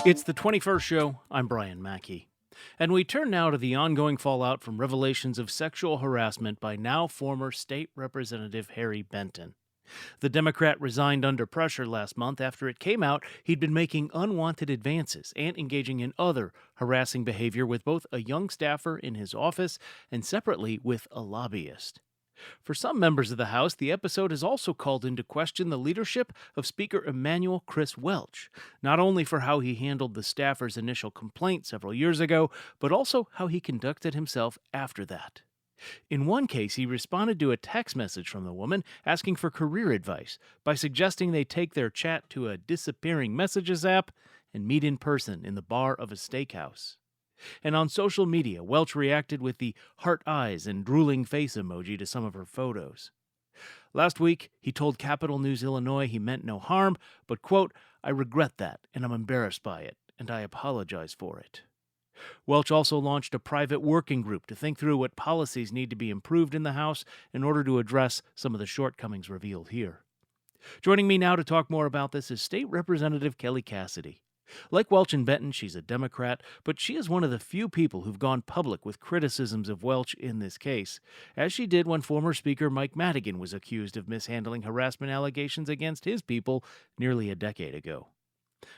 It's the 21st show. I'm Brian Mackey. And we turn now to the ongoing fallout from revelations of sexual harassment by now former State Representative Harry Benton. The Democrat resigned under pressure last month after it came out he'd been making unwanted advances and engaging in other harassing behavior with both a young staffer in his office and separately with a lobbyist. For some members of the House, the episode has also called into question the leadership of Speaker Emanuel Chris Welch, not only for how he handled the staffer's initial complaint several years ago, but also how he conducted himself after that. In one case, he responded to a text message from the woman asking for career advice by suggesting they take their chat to a disappearing messages app and meet in person in the bar of a steakhouse. And on social media, Welch reacted with the heart eyes and drooling face emoji to some of her photos. Last week, he told Capital News Illinois he meant no harm, but, quote, "I regret that, and I'm embarrassed by it, and I apologize for it." Welch also launched a private working group to think through what policies need to be improved in the House in order to address some of the shortcomings revealed here. Joining me now to talk more about this is State Representative Kelly Cassidy. Like Welch and Benton, she's a Democrat, but she is one of the few people who've gone public with criticisms of Welch in this case, as she did when former Speaker Mike Madigan was accused of mishandling harassment allegations against his people nearly a decade ago.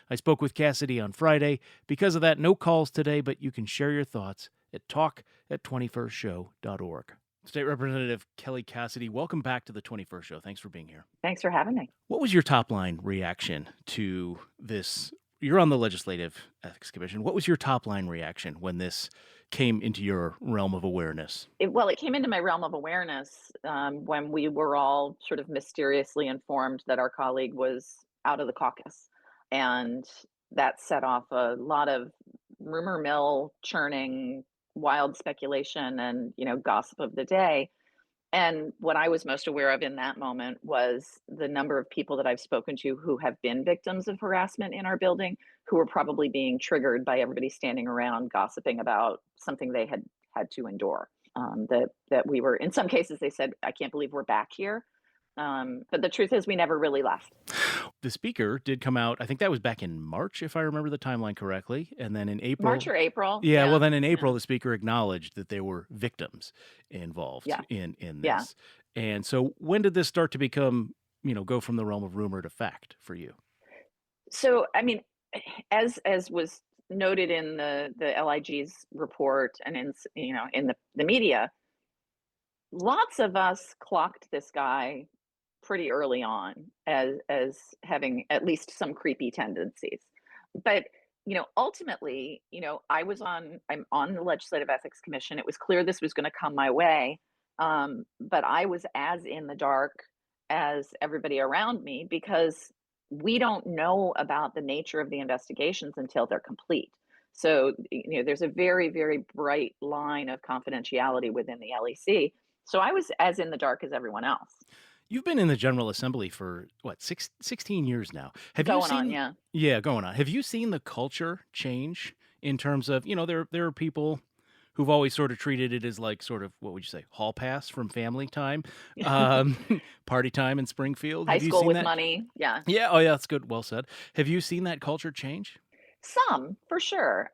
I spoke with Cassidy on Friday. Because of that, no calls today, but you can share your thoughts at talk@21stshow.org. State Representative Kelly Cassidy, welcome back to the 21st Show. Thanks for being here. Thanks for having me. What was your top-line reaction to this? You're on the Legislative Ethics Commission. What was your top-line reaction when this came into your realm of awareness? It came into my realm of awareness when we were all sort of mysteriously informed that our colleague was out of the caucus. And that set off a lot of rumor mill churning, wild speculation, and, gossip of the day. And what I was most aware of in that moment was the number of people that I've spoken to who have been victims of harassment in our building, who were probably being triggered by everybody standing around gossiping about something they had to endure. That we were, in some cases, they said, "I can't believe we're back here." But the truth is, we never really left. The speaker did come out, I think that was back in March, if I remember the timeline correctly. And then in April. March or April. Yeah, well, then in April, the speaker acknowledged that there were victims involved Yeah. in Yeah. this. And so when did this start to become, go from the realm of rumor to fact for you? So, I mean, as was noted in the LIG's report and in the media, lots of us clocked this guy pretty early on as having at least some creepy tendencies. But, ultimately, I'm on the Legislative Ethics Commission. It was clear this was going to come my way. But I was as in the dark as everybody around me because we don't know about the nature of the investigations until they're complete. So, there's a very, very bright line of confidentiality within the LEC. So I was as in the dark as everyone else. You've been in the General Assembly for, 16 years now. Have you seen, Yeah. Yeah, going on. Have you seen the culture change in terms of, there are people who've always sort of treated it as like sort of, what would you say, hall pass from family time, party time in Springfield? High Have you school seen with that? money. Yeah. Yeah, oh yeah, that's good. Well said. Have you seen that culture change? Some, for sure.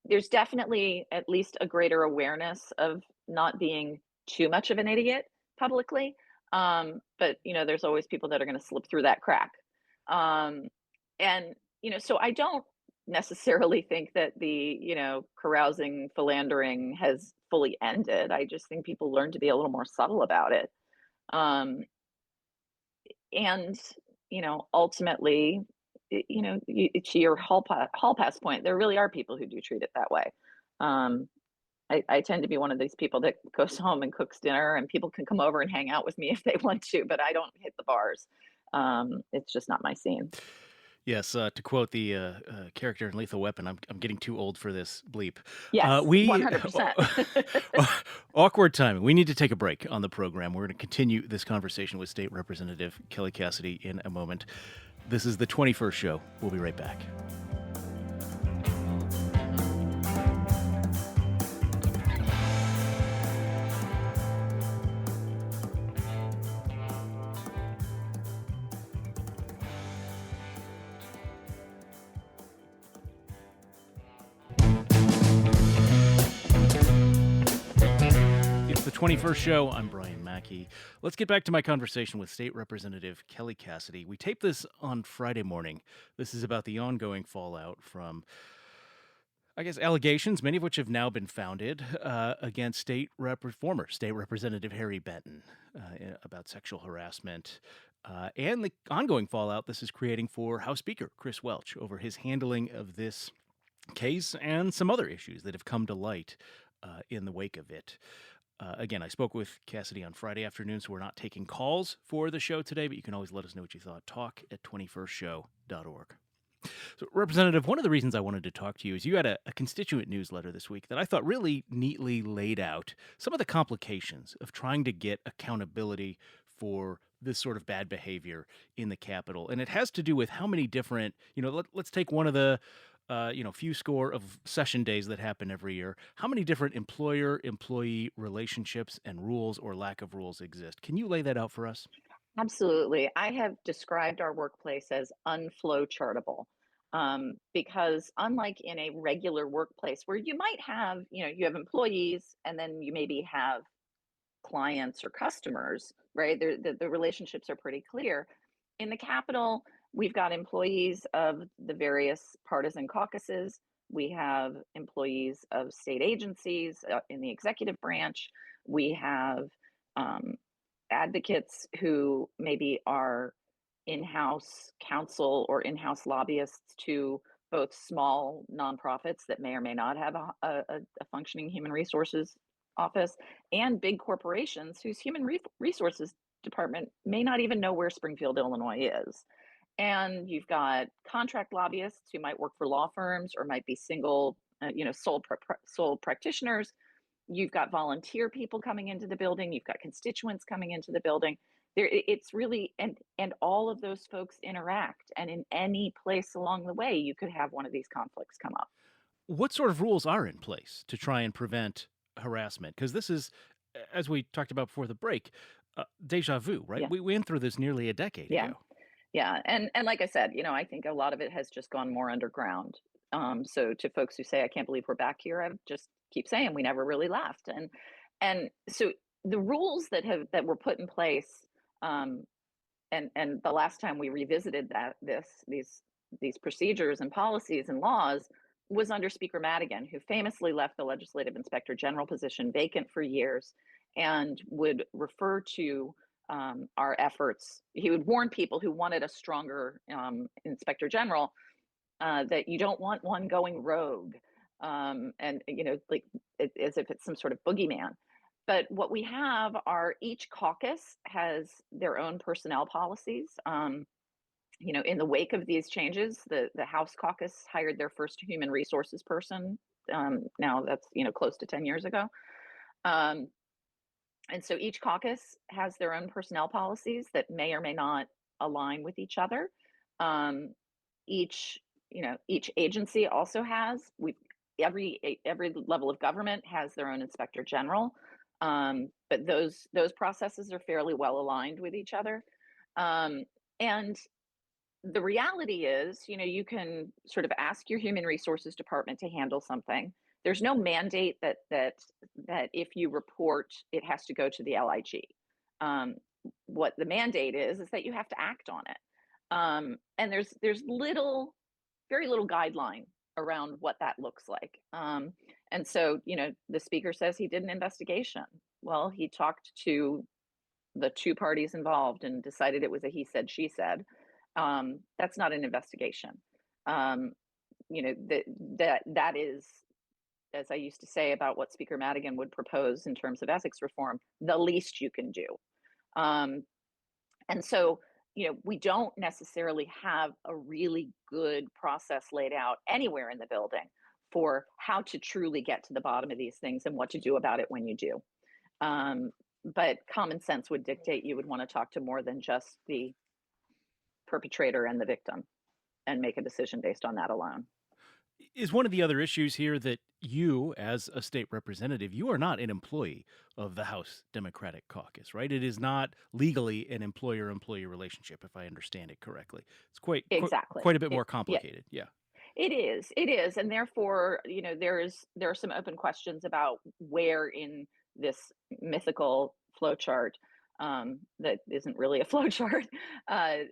There's definitely at least a greater awareness of not being too much of an idiot publicly. But there's always people that are going to slip through that crack. And so I don't necessarily think that the, carousing, philandering has fully ended. I just think people learn to be a little more subtle about it. And, ultimately, to your hall pass point, there really are people who do treat it that way. I tend to be one of these people that goes home and cooks dinner, and people can come over and hang out with me if they want to, but I don't hit the bars. It's just not my scene. Yes, to quote the character in Lethal Weapon, I'm getting too old for this bleep. Yes, We 100%. Awkward timing. We need to take a break on the program. We're going to continue this conversation with State Representative Kelly Cassidy in a moment. This is the 21st Show. We'll be right back. 21st show. I'm Brian Mackey. Let's get back to my conversation with State Representative Kelly Cassidy. We taped this on Friday morning. This is about the ongoing fallout from, I guess, allegations, many of which have now been founded against former State Representative Harry Benton about sexual harassment and the ongoing fallout this is creating for House Speaker Chris Welch over his handling of this case and some other issues that have come to light in the wake of it. Again, I spoke with Cassidy on Friday afternoon, so we're not taking calls for the show today, but you can always let us know what you thought. Talk at 21stshow.org. So, Representative, one of the reasons I wanted to talk to you is you had a constituent newsletter this week that I thought really neatly laid out some of the complications of trying to get accountability for this sort of bad behavior in the Capitol. And it has to do with how many different, let's take one of the few score of session days that happen every year. How many different employer-employee relationships and rules or lack of rules exist? Can you lay that out for us? Absolutely. I have described our workplace as unflow chartable, because unlike in a regular workplace where you might have, you have employees and then you maybe have clients or customers, right? The relationships are pretty clear. In the Capitol, we've got employees of the various partisan caucuses. We have employees of state agencies in the executive branch. We have advocates who maybe are in-house counsel or in-house lobbyists to both small nonprofits that may or may not have a functioning human resources office and big corporations whose human resources department may not even know where Springfield, Illinois is. And you've got contract lobbyists who might work for law firms or might be single, sole practitioners. You've got volunteer people coming into the building. You've got constituents coming into the building. It's really, and all of those folks interact. And in any place along the way, you could have one of these conflicts come up. What sort of rules are in place to try and prevent harassment? Because this is, as we talked about before the break, deja vu, right? Yeah, We went through this nearly a decade yeah, ago. yeah. And like I said, I think a lot of it has just gone more underground. So to folks who say, I can't believe we're back here, I just keep saying we never really left. And so the rules that were put in place, and the last time we revisited these procedures and policies and laws was under Speaker Madigan, who famously left the legislative inspector general position vacant for years and would refer to our efforts. He would warn people who wanted a stronger inspector general that you don't want one going rogue, and as if it's some sort of boogeyman. But what we have are each caucus has their own personnel policies. In the wake of these changes, the House caucus hired their first human resources person. Now that's close to 10 years ago. And so each caucus has their own personnel policies that may or may not align with each other. Um, each agency also has every level of government has their own inspector general. But those processes are fairly well aligned with each other. And the reality is, you can sort of ask your human resources department to handle something. There's no mandate that if you report, it has to go to the LIG. What the mandate is that you have to act on it. And there's very little guideline around what that looks like. And so, the speaker says he did an investigation. Well, he talked to the two parties involved and decided it was a he said, she said. That's not an investigation. That is, as I used to say about what Speaker Madigan would propose in terms of ethics reform, the least you can do. And so, we don't necessarily have a really good process laid out anywhere in the building for how to truly get to the bottom of these things and what to do about it when you do. But common sense would dictate you would want to talk to more than just the perpetrator and the victim and make a decision based on that alone. Is one of the other issues here that you, as a state representative, you are not an employee of the House Democratic Caucus, right? It is not legally an employer-employee relationship, if I understand it correctly. It's Exactly. quite a bit more complicated. Yeah. It is, and therefore, there are some open questions about where in this mythical flowchart that isn't really a flowchart,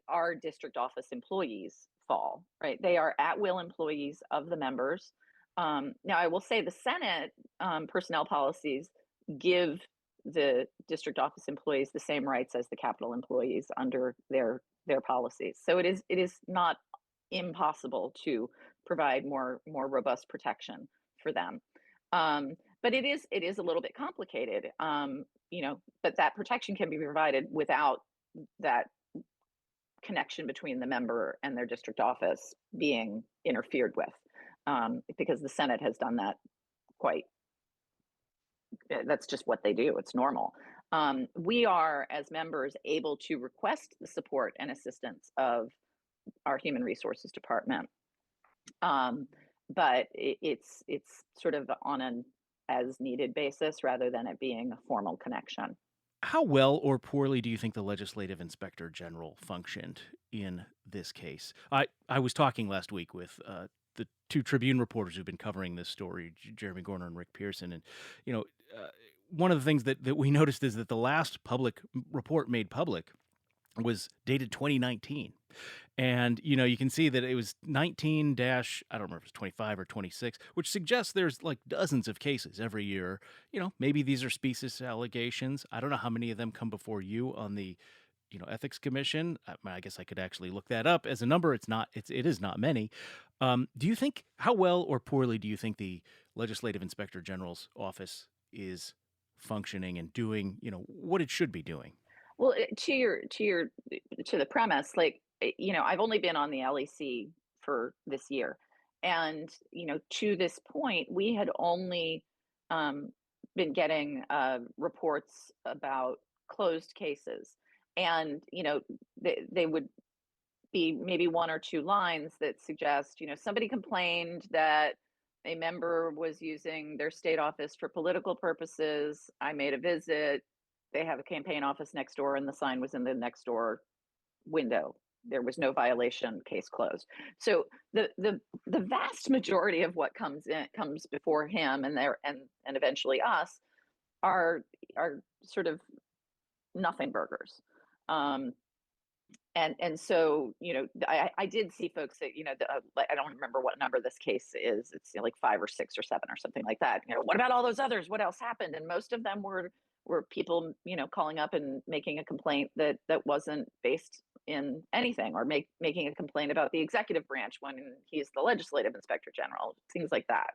our district office employees fall, right? They are at will employees of the members. Now, I will say the Senate personnel policies give the district office employees the same rights as the Capitol employees under their policies. So it is not impossible to provide more robust protection for them. But it is a little bit complicated. But that protection can be provided without that connection between the member and their district office being interfered with, because the Senate has done that quite. That's just what they do. It's normal. We are, as members, able to request the support and assistance of our Human Resources Department, um, but it's sort of on an as needed basis rather than it being a formal connection. How well or poorly do you think the legislative inspector general functioned in this case? I was talking last week with the two Tribune reporters who've been covering this story, Jeremy Gorner and Rick Pearson, and you know, uh, one of the things that we noticed is that the last public report made public was dated 2019. And, you can see that it was 19 dash, I don't remember if it's 25 or 26, which suggests there's like dozens of cases every year. Maybe these are specious allegations. I don't know how many of them come before you on the, ethics commission. I guess I could actually look that up as a number. It is not many. Do you think, how well or poorly do you think the legislative inspector general's office is functioning and doing, what it should be doing? Well, to the premise, like, I've only been on the LEC for this year, and to this point, we had only um, been getting reports about closed cases, and they would be maybe one or two lines that suggest, somebody complained that a member was using their state office for political purposes. I made a visit. They have a campaign office next door, and the sign was in the next door window. There was no violation, case closed. So the vast majority of what comes before him and there and eventually us are sort of nothing burgers. Um, and so I did see folks that like, I don't remember what number this case is. It's like 5 or 6 or 7 or something like that. What about all those others? What else happened? And most of them were people calling up and making a complaint that wasn't based in anything, or making a complaint about the executive branch when he's the legislative inspector general, things like that.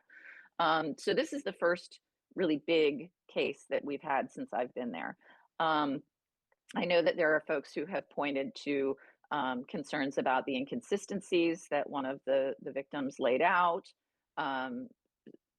So this is the first really big case that we've had since I've been there. Um, I know that there are folks who have pointed to concerns about the inconsistencies that one of the victims laid out, um,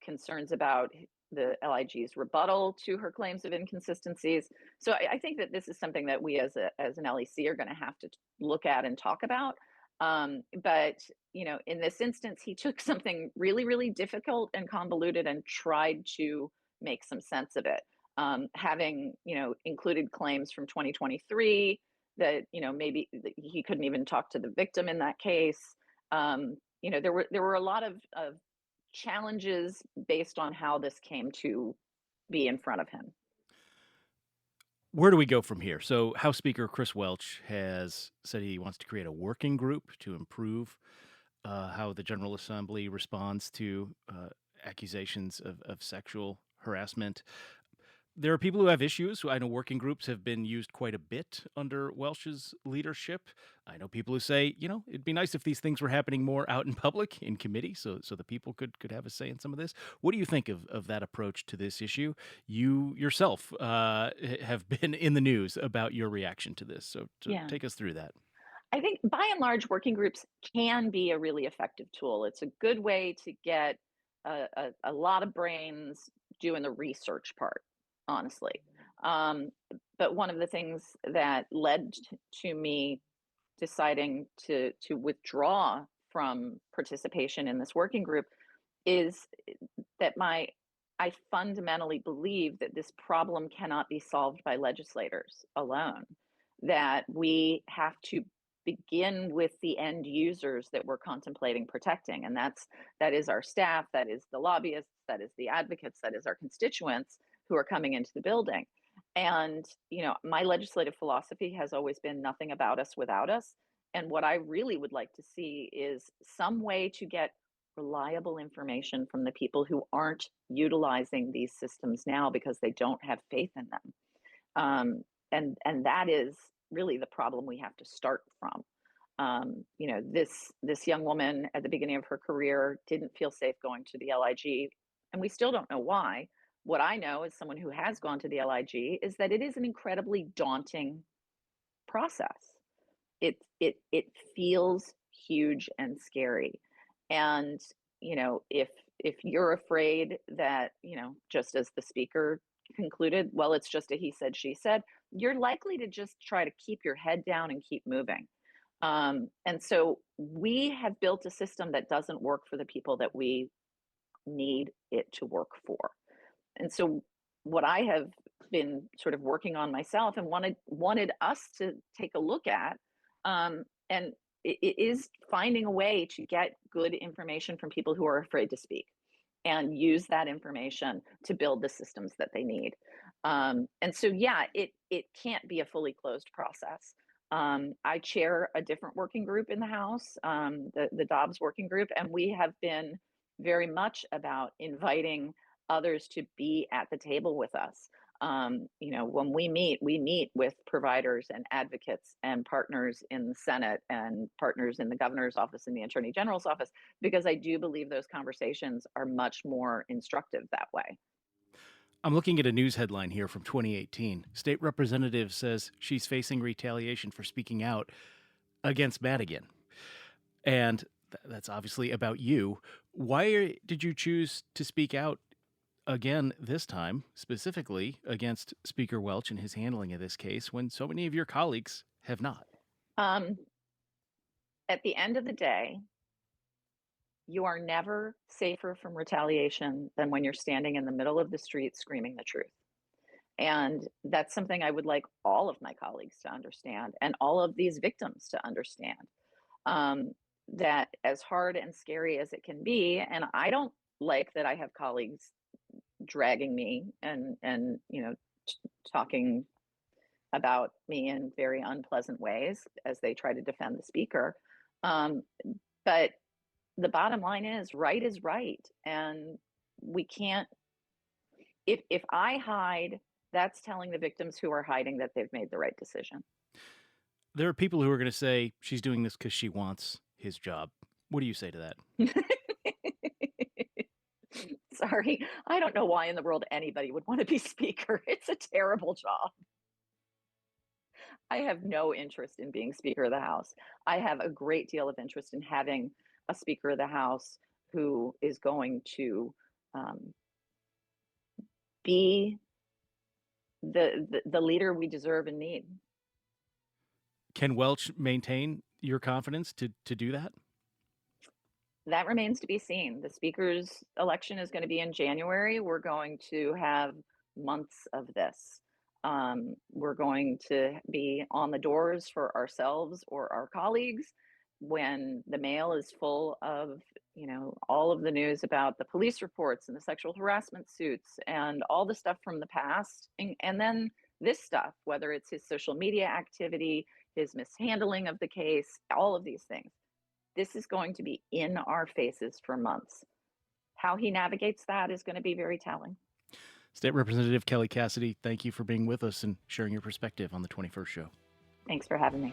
concerns about the LIG's rebuttal to her claims of inconsistencies. So I think that this is something that we as an LEC are going to have to look at and talk about. But in this instance, he took something really, really difficult and convoluted and tried to make some sense of it. Having included claims from 2023 that maybe he couldn't even talk to the victim in that case. There were a lot of challenges based on how this came to be in front of him. Where do we go from here? So, House Speaker Chris Welch has said he wants to create a working group to improve how the General Assembly responds to accusations of sexual harassment. There are people who have issues. I know working groups have been used quite a bit under Welch's leadership. I know people who say, it'd be nice if these things were happening more out in public in committee, so the people could have a say in some of this. What do you think of that approach to this issue? You yourself have been in the news about your reaction to this, so Yeah. take us through that. I think by and large, working groups can be a really effective tool. It's a good way to get a lot of brains doing the research part, honestly. Um, but one of the things that led to me deciding to withdraw from participation in this working group is that my I fundamentally believe that this problem cannot be solved by legislators alone, that we have to begin with the end users that we're contemplating protecting, and that is our staff, that is the lobbyists, that is the advocates, that is our constituents who are coming into the building. And, my legislative philosophy has always been nothing about us without us. And what I really would like to see is some way to get reliable information from the people who aren't utilizing these systems now because they don't have faith in them. And that is really the problem we have to start from. This young woman at the beginning of her career didn't feel safe going to the LIG, and we still don't know why. What I know as someone who has gone to the LIG is that it is an incredibly daunting process. It feels huge and scary. And, if you're afraid that, just as the speaker concluded, well, it's just a he said, she said, you're likely to just try to keep your head down and keep moving. And so we have built a system that doesn't work for the people that we need it to work for. And so what I have been sort of working on myself and wanted us to take a look at, and it is finding a way to get good information from people who are afraid to speak and use that information to build the systems that they need. And so, yeah, it can't be a fully closed process. I chair a different working group in the House, the Dobbs working group, and we have been very much about inviting others to be at the table with us. When we meet with providers and advocates and partners in the Senate and partners in the governor's office and the attorney general's office, because I do believe those conversations are much more instructive that way. I'm looking at a news headline here from 2018. State representative says she's facing retaliation for speaking out against Madigan. And that's obviously about you. Why did you choose to speak out again this time, specifically against Speaker Welch and his handling of this case, when so many of your colleagues have not? At the end of the day, you are never safer from retaliation than when you're standing in the middle of the street screaming the truth. And that's something I would like all of my colleagues to understand and all of these victims to understand. That as hard and scary as it can be, and I don't like that I have colleagues dragging me and talking about me in very unpleasant ways as they try to defend the speaker. But the bottom line is right, and we can't. If I hide, that's telling the victims who are hiding that they've made the right decision. There are people who are going to say she's doing this because she wants his job. What do you say to that? Sorry, I don't know why in the world anybody would want to be speaker. It's a terrible job. I have no interest in being Speaker of the House. I have a great deal of interest in having a Speaker of the House who is going to be the leader we deserve and need. Can Welch maintain your confidence to do that? That remains to be seen. The Speaker's election is going to be in January. We're going to have months of this. We're going to be on the doors for ourselves or our colleagues when the mail is full of, all of the news about the police reports and the sexual harassment suits and all the stuff from the past. And then this stuff, whether it's his social media activity, his mishandling of the case, all of these things. This is going to be in our faces for months. How he navigates that is going to be very telling. State Representative Kelly Cassidy, thank you for being with us and sharing your perspective on the 21st show. Thanks for having me.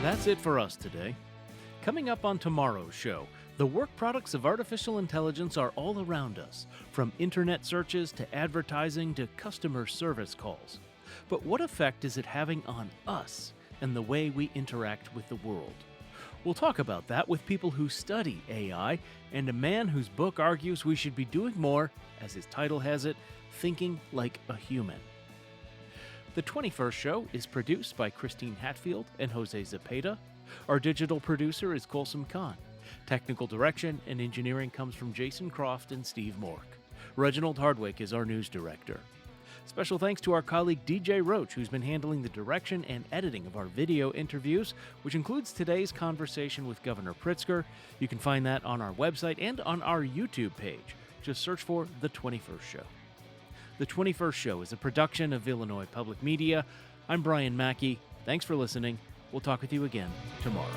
That's it for us today. Coming up on tomorrow's show, the work products of artificial intelligence are all around us, from internet searches to advertising to customer service calls. But what effect is it having on us and the way we interact with the world? We'll talk about that with people who study AI and a man whose book argues we should be doing more, as his title has it, thinking like a human. The 21st show is produced by Christine Hatfield and Jose Zepeda. Our digital producer is Colson Kahn. Technical direction and engineering comes from Jason Croft and Steve Mork. Reginald Hardwick is our news director. Special thanks to our colleague DJ Roach, who's been handling the direction and editing of our video interviews, which includes today's conversation with Governor Pritzker. You can find that on our website and on our YouTube page. Just search for The 21st Show. The 21st Show is a production of Illinois Public Media. I'm Brian Mackey. Thanks for listening. We'll talk with you again tomorrow.